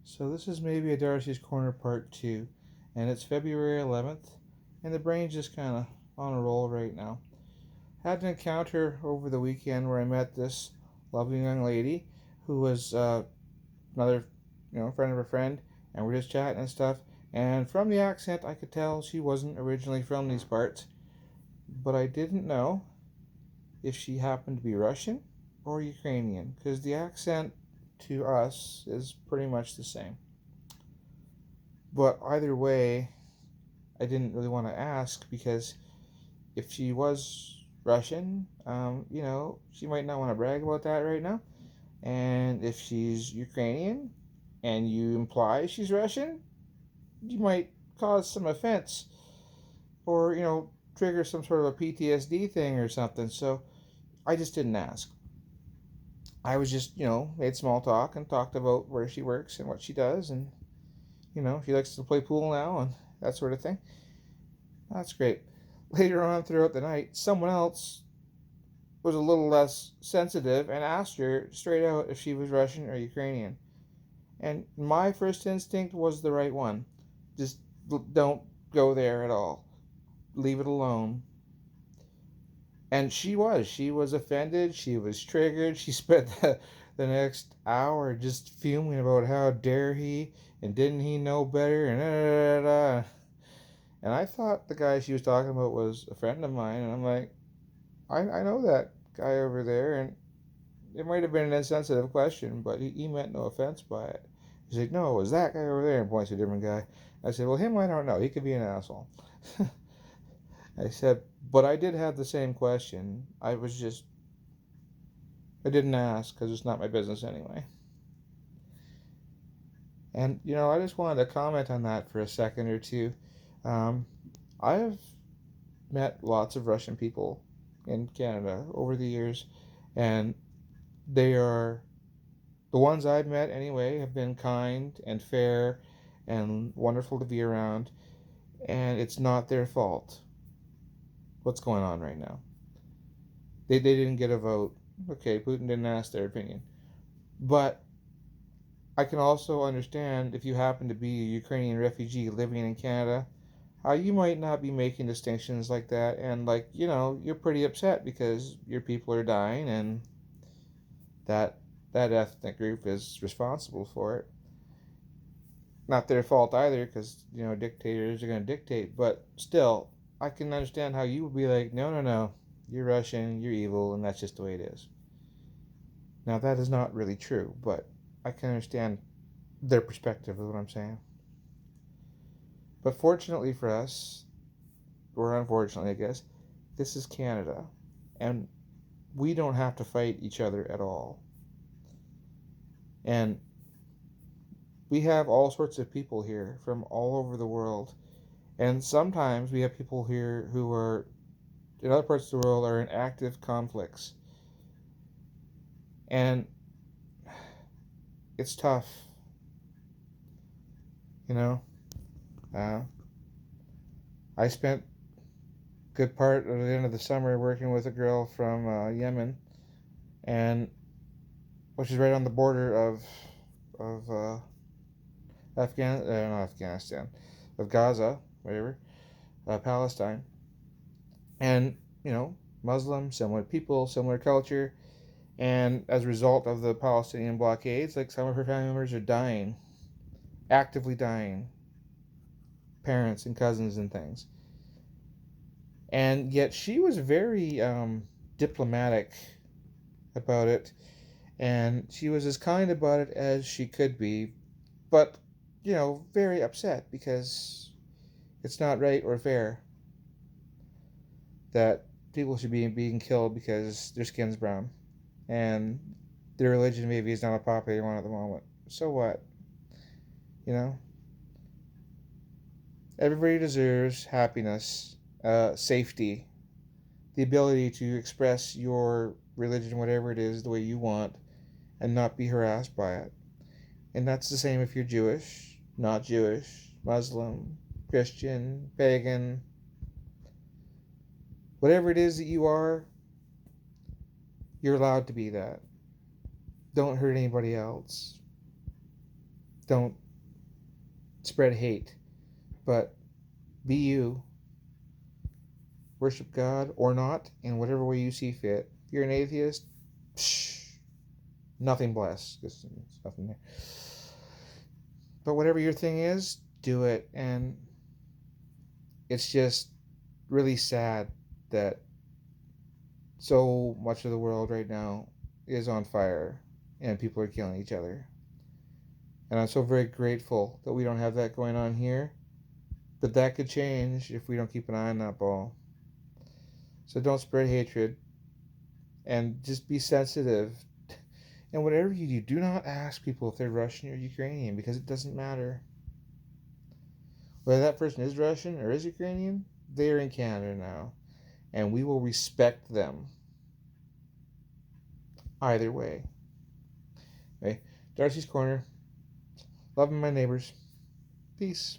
So this is maybe a Darcy's Corner part 2, and it's February 11th, and the brain's just kind of on a roll right now. Had an encounter over the weekend where I met this lovely young lady who was another, friend of a friend, and we're just chatting and stuff. And from the accent, I could tell she wasn't originally from these parts, but I didn't know if she happened to be Russian or Ukrainian, because the accent to us is pretty much the same. But either way, I didn't really want to ask because if she was Russian, she might not want to brag about that right now. And if she's Ukrainian and you imply she's Russian, you might cause some offense or, trigger some sort of a PTSD thing or something. So I just didn't ask. I was just, made small talk and talked about where she works and what she does. And, she likes to play pool now and that sort of thing. That's great. Later on throughout the night, someone else was a little less sensitive and asked her straight out if she was Russian or Ukrainian. And my first instinct was the right one. Just don't go there at all. Leave it alone. And she was offended. She was triggered. She spent the next hour just fuming about how dare he and didn't he know better and da, da, da, da. And I thought the guy she was talking about was a friend of mine. And I'm like, I know that guy over there. And it might have been an insensitive question, but he meant no offense by it. He's like, no, it was that guy over there, and points to a different guy. I said, well, him I don't know. He could be an asshole. I said, but I did have the same question. I didn't ask because it's not my business anyway. And, I just wanted to comment on that for a second or two. Um, I have met lots of Russian people in Canada over the years, and they are the ones I've met anyway have been kind and fair and wonderful to be around, and it's not their fault what's going on right now. They didn't get a vote. Okay, Putin didn't ask their opinion. But I can also understand if you happen to be a Ukrainian refugee living in Canada, how you might not be making distinctions like that, and you're pretty upset because your people are dying and that that ethnic group is responsible for it. Not their fault either, because dictators are going to dictate. But still, I can understand how you would be like, no, no, no, you're Russian, you're evil, and that's just the way it is. Now that is not really true, but I can understand their perspective of what I'm saying. But fortunately for us, or unfortunately, I guess, this is Canada, and we don't have to fight each other at all. And we have all sorts of people here from all over the world. And sometimes we have people here who are in other parts of the world are in active conflicts. And it's tough, you know. Uh, I spent a good part of the end of the summer working with a girl from Yemen, and which is right on the border of not Afghanistan, of Gaza, whatever, Palestine, and Muslim, similar people, similar culture, and as a result of the Palestinian blockades, like some of her family members are dying, actively dying, parents and cousins and things. And yet she was very diplomatic about it, and she was as kind about it as she could be, but very upset because it's not right or fair that people should be being killed because their skin's brown and their religion maybe is not a popular one at the moment. So what? You know, everybody deserves happiness, safety, the ability to express your religion, whatever it is, the way you want, and not be harassed by it. And that's the same if you're Jewish, not Jewish, Muslim, Christian, pagan, whatever it is that you are, you're allowed to be that. Don't hurt anybody else. don't spread hate, but be you. Worship God or not in whatever way you see fit. If you're an atheist, psh, nothing blessed. There's nothing there. But whatever your thing is, do it. And it's just really sad that so much of the world right now is on fire and people are killing each other. And I'm so very grateful that we don't have that going on here. But that could change if we don't keep an eye on that ball. So don't spread hatred and just be sensitive. And whatever you do, do not ask people if they're Russian or Ukrainian because it doesn't matter. Whether that person is Russian or is Ukrainian, they're in Canada now. And we will respect them either way. Okay? Darci's Corner. Loving my neighbors. Peace.